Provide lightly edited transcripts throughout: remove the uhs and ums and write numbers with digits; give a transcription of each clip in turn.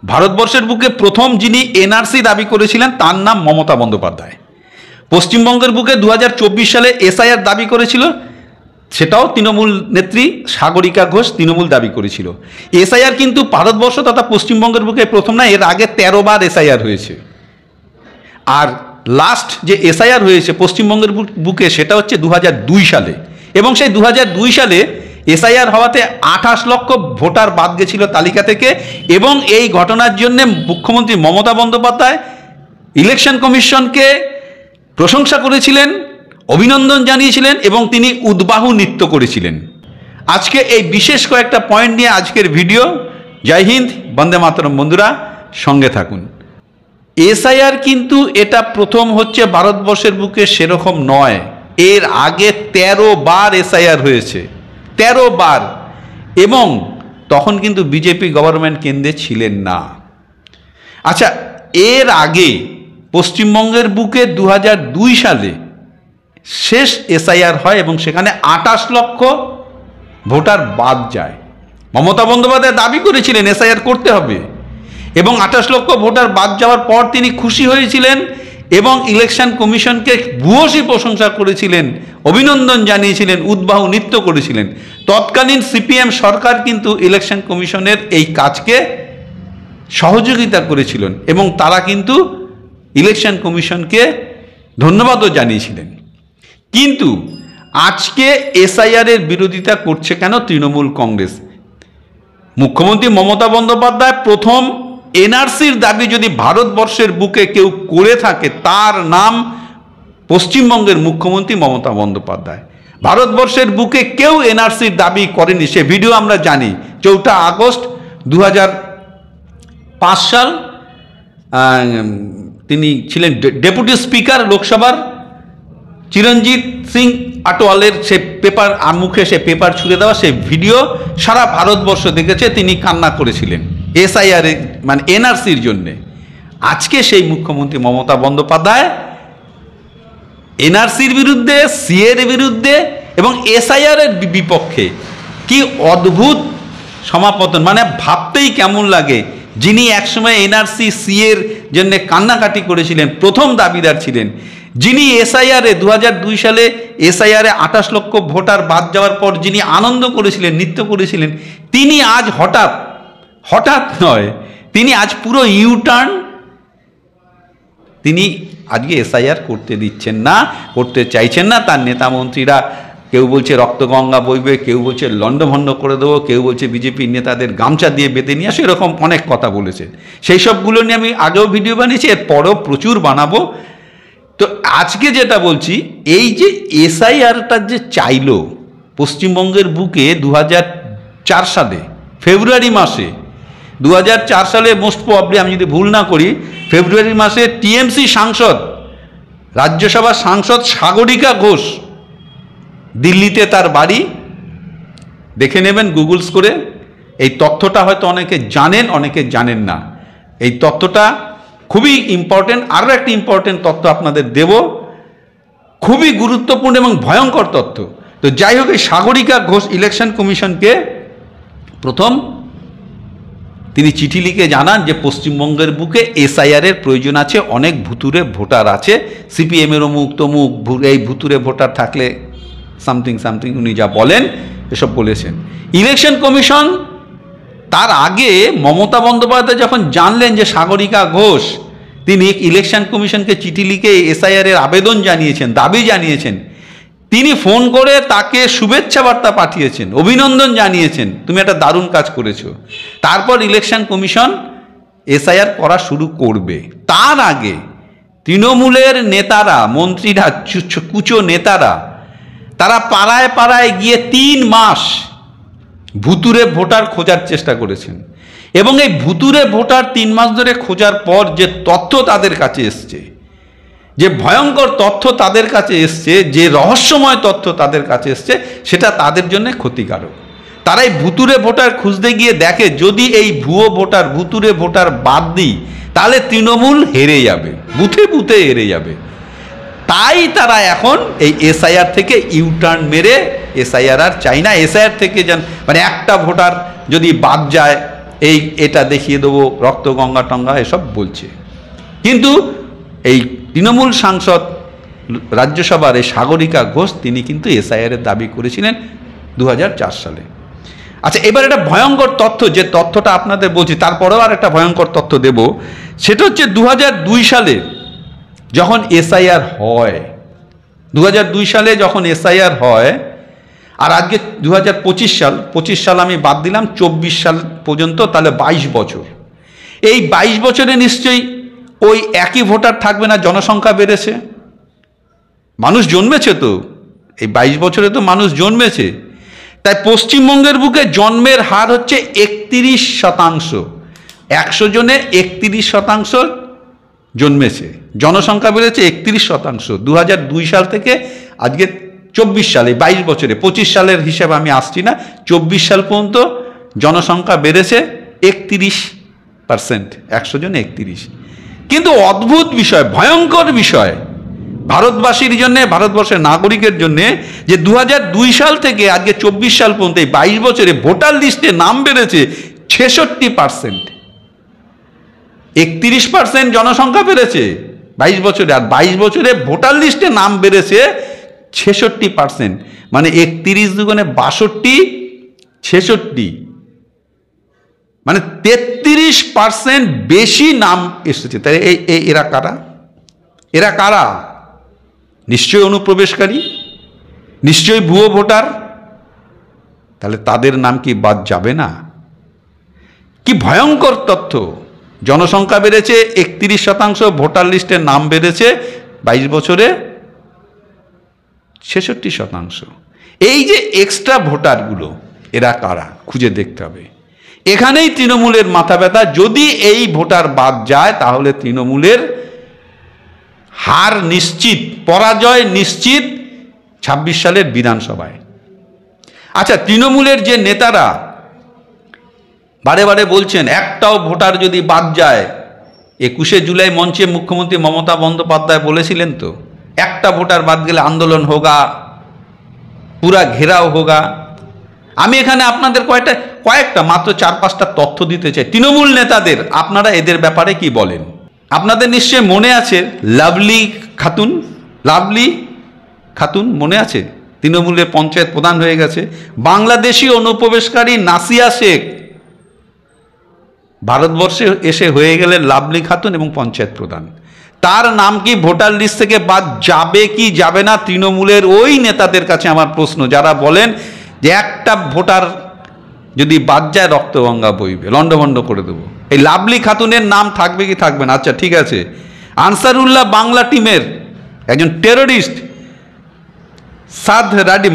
ভারতবর্ষের বুকে প্রথম যিনি এনআরসি দাবি করেছিলেন তার নাম মমতা বন্দ্যোপাধ্যায়। পশ্চিমবঙ্গের বুকে 2024 সালে এসআইআর দাবি করেছিল, সেটাও তৃণমূল নেত্রী সাগরিকা ঘোষ তৃণমূল দাবি করেছিল। এসআইআর কিন্তু ভারতবর্ষ তথা পশ্চিমবঙ্গের বুকে প্রথম না, এর আগে 13 বার এসআইআর হয়েছে। আর লাস্ট যে এসআইআর হয়েছে পশ্চিমবঙ্গের বুকে সেটা হচ্ছে 2002 সালে, এবং সেই 2002 সালে এসআইআর হওয়াতে 28 লক্ষ ভোটার বাদ গেছিল তালিকা থেকে। এবং এই ঘটনার জন্য মুখ্যমন্ত্রী মমতা বন্দ্যোপাধ্যায় ইলেকশন কমিশনকে প্রশংসা করেছিলেন, অভিনন্দন জানিয়েছিলেন এবং তিনি উদ্বাহু নৃত্য করেছিলেন। আজকে এই বিশেষ কয়েকটা পয়েন্ট নিয়ে আজকের ভিডিও। জয় হিন্দ, বন্দে মাতরম। বন্ধুরা সঙ্গে থাকুন। এসআইআর কিন্তু এটা প্রথম হচ্ছে ভারতবর্ষের বুকে, সেরকম নয়। এর আগে 13 বার এসআইআর হয়েছে, 13 বার, এবং তখন কিন্তু বিজেপি গভর্নমেন্ট কেন্দ্রে ছিলেন না। আচ্ছা, এর আগে পশ্চিমবঙ্গের বুকে 2002 সালে শেষ এসআইআর হয় এবং সেখানে 28 লক্ষ ভোটার বাদ যায়। মমতা বন্দ্যোপাধ্যায় দাবি করেছিলেন এসআইআর করতে হবে, এবং 28 লক্ষ ভোটার বাদ যাওয়ার পর তিনি খুশি হয়েছিলেন এবং ইলেকশন কমিশনকে ভূয়সী প্রশংসা করেছিলেন, অভিনন্দন জানিয়েছিলেন, উদ্বাহু নৃত্য করেছিলেন। তৎকালীন সিপিএম সরকার কিন্তু ইলেকশন কমিশনের এই কাজকে সহযোগিতা করেছিলেন এবং তারা কিন্তু ইলেকশন কমিশনকে ধন্যবাদও জানিয়েছিলেন। কিন্তু আজকে এসআইআরের বিরোধিতা করছে কেন তৃণমূল কংগ্রেস? মুখ্যমন্ত্রী মমতা বন্দ্যোপাধ্যায় প্রথম এনআরসির দাবি যদি ভারতবর্ষের বুকে কেউ করে থাকে তার নাম পশ্চিমবঙ্গের মুখ্যমন্ত্রী মমতা বন্দ্যোপাধ্যায়। ভারতবর্ষের বুকে কেউ এনআরসির দাবি করেনি, সে ভিডিও আমরা জানি। 4 আগস্ট 2005 সাল তিনি ছিলেন ডেপুটি স্পিকার লোকসভার, চিরঞ্জিত সিং আটোয়ালের সে পেপার মুখে সে পেপার ছুঁড়ে দেওয়া সে ভিডিও সারা ভারতবর্ষ দেখেছে। তিনি কান্না করেছিলেন এসআইআর মানে এনআরসির জন্যে। আজকে সেই মুখ্যমন্ত্রী মমতা বন্দ্যোপাধ্যায় এনআরসির বিরুদ্ধে, সিএর বিরুদ্ধে এবং এসআইআর এর বিপক্ষে। কি অদ্ভুত সমাপতন, মানে ভাবতেই কেমন লাগে। যিনি একসময় এনআরসি সিএর জন্য কান্নাকাটি করেছিলেন, প্রথম দাবিদার ছিলেন, যিনি এসআইআরে 2002 সালে এসআইআরে 28 লক্ষ ভোটার বাদ যাওয়ার পর যিনি আনন্দ করেছিলেন, নৃত্য করেছিলেন, তিনি আজ হঠাৎ নয়, তিনি আজ পুরো ইউটার্ন, তিনি আজকে এসআইআর করতে দিচ্ছেন না, করতে চাইছেন না। তার নেতা মন্ত্রীরা কেউ বলছে রক্তগঙ্গা বইবে, কেউ বলছে লণ্ডভণ্ড করে দেবো, কেউ বলছে বিজেপির নেতাদের গামছা দিয়ে বেঁধে নিয়ে আসো, এরকম অনেক কথা বলেছে। সেই সবগুলো নিয়ে আমি আগেও ভিডিও বানিয়েছি, এরপরেও প্রচুর বানাবো। তো আজকে যেটা বলছি, এই যে এসআইআরটা যে চাইলো পশ্চিমবঙ্গের বুকে 2004 সালে ফেব্রুয়ারি মাসে, 2004 সালে মোস্ট প্রবাবলি আমি যদি ভুল না করি ফেব্রুয়ারি মাসে টিএমসি সাংসদ, রাজ্যসভার সাংসদ সাগরিকা ঘোষ, দিল্লিতে তার বাড়ি, দেখে নেবেন গুগলস করে। এই তথ্যটা হয়তো অনেকে জানেন, অনেকে জানেন না। এই তথ্যটা খুবই ইম্পর্টেন্ট। আরও একটি ইম্পর্টেন্ট তথ্য আপনাদের দেব, খুবই গুরুত্বপূর্ণ এবং ভয়ঙ্কর তথ্য। তো যাই হোক, এই সাগরিকা ঘোষ ইলেকশন কমিশনকে প্রথম তিনি চিঠি লিখে জানান যে পশ্চিমবঙ্গের বুকে এসআইআরের প্রয়োজন আছে, অনেক ভুতুরে ভোটার আছে, সিপিএমের অমুক তমুক এই ভুতুরে ভোটার থাকলে সামথিং উনি যা বলেন এসব বলেছেন। ইলেকশন কমিশন তার আগে মমতা বন্দ্যোপাধ্যায় যখন জানলেন যে সাগরিকা ঘোষ, তিনি ইলেকশন কমিশনকে চিঠি লিখে এসআইআরের আবেদন জানিয়েছেন, দাবি জানিয়েছেন, তিনি ফোন করে তাকে শুভেচ্ছা বার্তা পাঠিয়েছেন, অভিনন্দন জানিয়েছেন, তুমি একটা দারুণ কাজ করেছো। তারপর ইলেকশন কমিশন এসআইআর করা শুরু করবে। তার আগে তৃণমূলের নেতারা, মন্ত্রীরা, কুচো নেতারা, তারা পাড়ায় পাড়ায় গিয়ে 3 মাস ভুতুরে ভোটার খোঁজার চেষ্টা করেছেন। এবং এই ভুতুরে ভোটার 3 মাস ধরে খোঁজার পর যে তথ্য তাদের কাছে এসছে, যে ভয়ঙ্কর তথ্য তাদের কাছে এসছে, যে রহস্যময় তথ্য তাদের কাছে এসছে, সেটা তাদের জন্য ক্ষতিকারক। তারা এই ভুতুরে ভোটার খুঁজতে গিয়ে দেখে যদি এই ভুতুরে ভোটার বাদ দিই তাহলে তৃণমূল হেরে যাবে, বুথে বুথে হেরে যাবে। তাই তারা এখন এই এসআইআর থেকে ইউটার্ন মেরে এসআইআর আর চাই না। এসআইআর থেকে যেন মানে একটা ভোটার যদি বাদ যায় এটা দেখিয়ে দেবো, রক্ত গঙ্গা টঙ্গা এসব বলছে। কিন্তু এই তৃণমূল সাংসদ রাজ্যসভার এই সাগরিকা ঘোষ তিনি কিন্তু এসআইআর দাবি করেছিলেন 2004 সালে। আচ্ছা, এবার একটা ভয়ঙ্কর তথ্য, যে তথ্যটা আপনাদের বলছি, তারপরেও আর একটা ভয়ঙ্কর তথ্য দেব। সেটা হচ্ছে 2002 সালে যখন এসআইআর হয়, 2002 সালে যখন এসআইআর হয়, আর আজকে 2025 সাল আমি বাদ দিলাম, 24 সাল পর্যন্ত, তাহলে 22 বছর। এই 22 বছরে নিশ্চয়ই ওই একই ভোটার থাকবে না, জনসংখ্যা বেড়েছে, মানুষ জন্মেছে তো, এই 22 বছরে তো মানুষ জন্মেছে। তাই পশ্চিমবঙ্গের বুকে জন্মের হার হচ্ছে 31%। 100 জনে 31% জন্মেছে, জনসংখ্যা বেড়েছে 31%। 2002 সাল থেকে আজকে 24 সালে, 22 বছরে, 25 সালের হিসাব আমি আসছি না, 24 সাল পর্যন্ত জনসংখ্যা বেড়েছে 31%। 100 জনে 31। কিন্তু অদ্ভুত বিষয়, ভয়ঙ্কর বিষয় ভারতবাসীর জন্য, ভারতবর্ষের নাগরিকের জন্য, যে 2002 সাল থেকে আজকে 24 সাল পর্যন্ত এই 22 বছরে ভোটার লিস্টে নাম বেড়েছে 66%। 31% জনসংখ্যা বেড়েছে 22 বছরে, আর 22 বছরে ভোটার লিস্টে নাম বেড়েছে 66%। মানে 31 দুগুণে 62, 66, মানে 33% বেশি নাম এসেছে। তাই এরা কারা? এরা কারা? নিশ্চয়ই অনুপ্রবেশকারী, নিশ্চয়ই ভুয়ো ভোটার। তাহলে তাদের নাম কি বাদ যাবে না? কি ভয়ঙ্কর তথ্য! জনসংখ্যা বেড়েছে 31%, ভোটার লিস্টের নাম বেড়েছে 22 বছরে 66%। এই যে এক্সট্রা ভোটারগুলো, এরা কারা খুঁজে দেখতে হবে। এখানেই তৃণমূলের মাথা ব্যথা। যদি এই ভোটার বাদ যায় তাহলে তৃণমূলের হার নিশ্চিত, পরাজয় নিশ্চিত 26 সালের বিধানসভায়। আচ্ছা, তৃণমূলের যে নেতারা বারে বারে বলছেন একটাও ভোটার যদি বাদ যায়, 21শে জুলাই মঞ্চে মুখ্যমন্ত্রী মমতা বন্দ্যোপাধ্যায় বলেছিলেন তো, একটা ভোটার বাদ গেলে আন্দোলন হোগা, পুরা ঘেরাও হোগা। আমি এখানে আপনাদের কয়েকটা মাত্র 4-5টা তথ্য দিতে চাই তৃণমূল নেতাদের। আপনারা এদের ব্যাপারে কি বলেন? আপনাদের নিশ্চয় মনে আছে লাভলি খাতুন মনে আছে? তৃণমূলের পঞ্চায়েত প্রধান হয়ে গেছে। বাংলাদেশি অনুপ্রবেশকারী নাসিয়া শেখ ভারতবর্ষে এসে হয়ে গেলেন লাভলি খাতুন এবং পঞ্চায়েত প্রধান। তার নাম কি ভোটার লিস্ট থেকে বাদ যাবে কি যাবে না? তৃণমূলের ওই নেতাদের কাছে আমার প্রশ্ন, যারা বলেন যে একটা ভোটার যদি বাদ যায় রক্তগঙ্গা বইবে, লন্ডভন্ড করে দেবো। এই লাভলি খাতুনের নাম থাকবে কি থাকবে না? আচ্ছা ঠিক আছে, আনসারুল্লাহ বাংলা টিমের একজন টেররিস্ট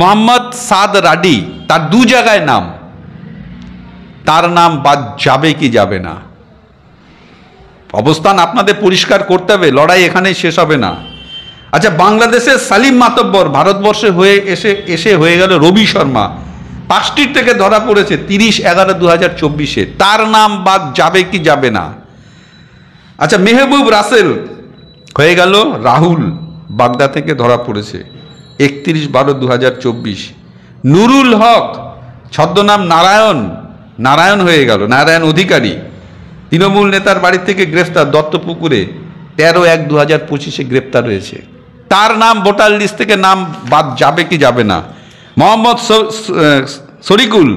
মোহাম্মদ সাদ রাডি, তার 2 জায়গায় নাম, তার নাম বাদ যাবে কি যাবে না? অবস্থান আপনাদের পরিষ্কার করতে হবে, লড়াই এখানেই শেষ হবে না। আচ্ছা, বাংলাদেশের সালিম মাতব্বর ভারতবর্ষে এসে হয়ে গেল রবি শর্মা, পার্ক স্ট্রিট থেকে ধরা পড়েছে 30/11/2024। তার নাম বাদ যাবে কি যাবে না? আচ্ছা, মেহবুব রাসেল হয়ে গেল রাহুল, বাগদা থেকে ধরা পড়েছে 31/12/2024। নুরুল হক ছদ্মনাম নারায়ণ হয়ে গেল, নারায়ণ অধিকারী, তৃণমূল নেতার বাড়ি থেকে গ্রেফতার, দত্তপুকুরে 13/1/2025 গ্রেফতার হয়েছে। তার নাম ভোটার লিস্ট থেকে নাম বাদ যাবে কি যাবে না? মোহাম্মদ শরিকুল,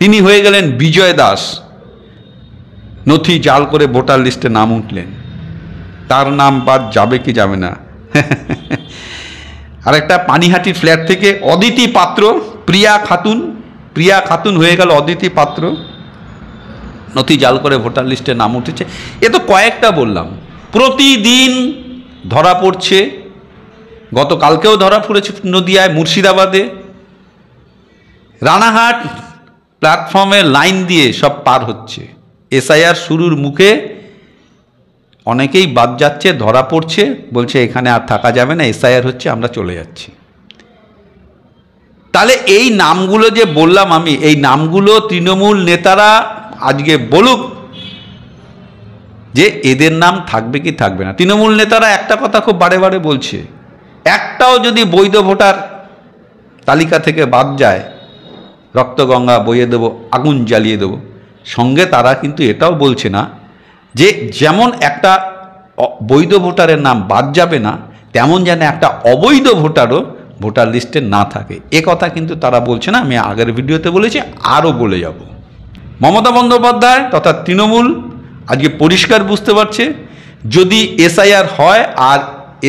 তিনি হয়ে গেলেন বিজয় দাস, নথি জাল করে ভোটার লিস্টে নাম উঠলেন, তার নাম বাদ যাবে কি যাবে না? আরেকটা পানিহাটির ফ্ল্যাট থেকে অদিতি পাত্র, প্রিয়া খাতুন হয়ে গেল অদিতি পাত্র, নথি জাল করে ভোটার লিস্টে নাম উঠেছে। এ তো কয়েকটা বললাম, প্রতিদিন ধরা পড়ছে। গতকালকেও ধরা পড়েছে নদিয়ায়, মুর্শিদাবাদে, রানাঘাট প্ল্যাটফর্মে লাইন দিয়ে সব পার হচ্ছে। এসআইআর শুরুর মুখে অনেকেই বাদ যাচ্ছে, ধরা পড়ছে, বলছে এখানে আর থাকা যাবে না, এসআইআর হচ্ছে, আমরা চলে যাচ্ছি। তাহলে এই নামগুলো যে বললাম আমি, এই নামগুলো তৃণমূল নেতারা আজকে বলুক যে এদের নাম থাকবে কি থাকবে না। তৃণমূল নেতারা একটা কথা খুব বারে বারে বলছে, একটাও যদি বৈধ ভোটার তালিকা থেকে বাদ যায় রক্তগঙ্গা বইয়ে দেবো, আগুন জ্বালিয়ে দেবো। সঙ্গে তারা কিন্তু এটাও বলছে না যে যেমন একটা বৈধ ভোটারের নাম বাদ যাবে না, তেমন যেন একটা অবৈধ ভোটারও ভোটার লিস্টে না থাকে। এ কথা কিন্তু তারা বলছে না, আমি আগের ভিডিওতে বলেছি, আরও বলে যাব। মমতা বন্দ্যোপাধ্যায় তথা তৃণমূল আজকে পরিষ্কার বুঝতে পারছে, যদি এসআইআর হয় আর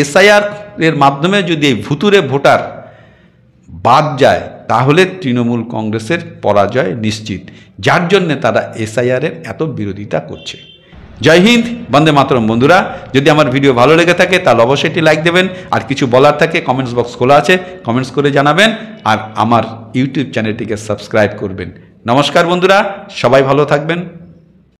এসআইআর এর মাধ্যমে যদি এই ভুতুরে ভোটার বাদ যায়, তাহলে তৃণমূল কংগ্রেসের পরাজয় নিশ্চিত, যার জন্য তারা এসআইআরের এত বিরোধিতা করছে। জয় হিন্দ, বন্দে মাতরম। বন্ধুরা, যদি আমার ভিডিও ভালো লেগে থাকে তাহলে অবশ্যই একটি লাইক দেবেন, আর কিছু বলার থাকে কমেন্টস বক্স খোলা আছে, কমেন্টস করে জানাবেন, আর আমার ইউটিউব চ্যানেলটিকে সাবস্ক্রাইব করবেন। নমস্কার বন্ধুরা, সবাই ভালো থাকবেন।